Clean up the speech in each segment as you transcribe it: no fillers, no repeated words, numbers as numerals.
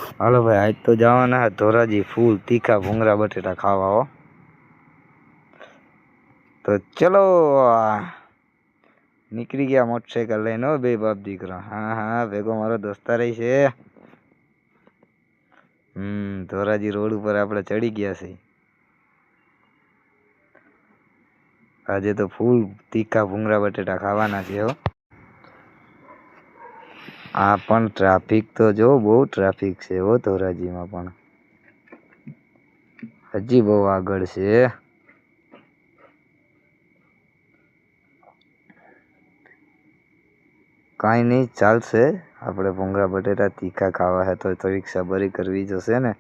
હાલો ભાઈ, આજ તો જવાના ધોરાજી ફૂલ તીખા ભૂંગળા બટેટા ખાવા હો. તો ચલો નીકળી ગયા મોટરસાઇકલ લઈને બે બાપ દીકરા. હા હા, ભેગો મારો દોસ્તાર છે. ધોરાજી રોડ ઉપર આપણે ચડી ગયા છે. આજે તો ફૂલ તીખા ભૂંગળા બટેટા ખાવાના છે હો. આ પણ ટ્રાફિક તો જો બહુ ટ્રાફિક છે હો ધોરાજીમાં, પણ હજી બહુ આગળ છે. કાંઈ નહીં, ચાલશે. આપણે ભૂંગળા બટેટા તીખા ખાવા હે તો રિક્ષા ભરી કરવી જશે ને.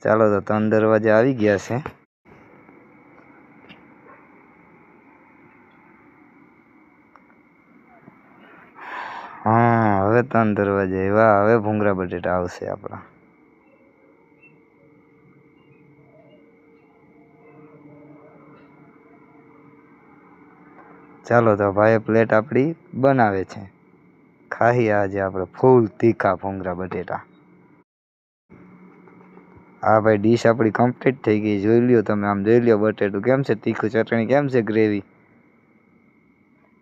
ચાલો તો 3 દરવાજે આવી ગયા છે. હા, હવે 3 દરવાજે એવા. હવે ભૂંગળા બટેટા આવશે આપણા. ચાલો તો ભાઈ પ્લેટ આપણી બનાવે છે. ખાઈએ આજે આપણે ફૂલ તીખા ભૂંગળા બટેટા. હા ભાઈ, ડીશ આપણી કમ્પ્લીટ થઈ ગઈ. જોઈ લ્યો તમે, આમ જોઈ લ્યો બટેટું કેમ છે, તીખું ચટણી કેમ છે, ગ્રેવી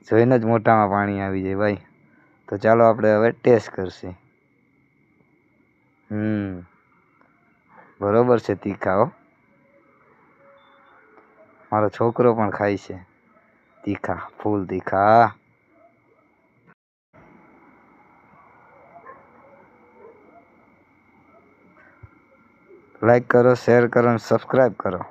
જોઈને જ મોઢામાં પાણી આવી જાય ભાઈ. તો ચાલો આપણે હવે ટેસ્ટ કરશે. બરોબર છે તીખા હો. મારો છોકરો પણ ખાય છે તીખા, ફૂલ તીખા. લાઈક કરો, શેર કરો અને સબસ્ક્રાઈબ કરો.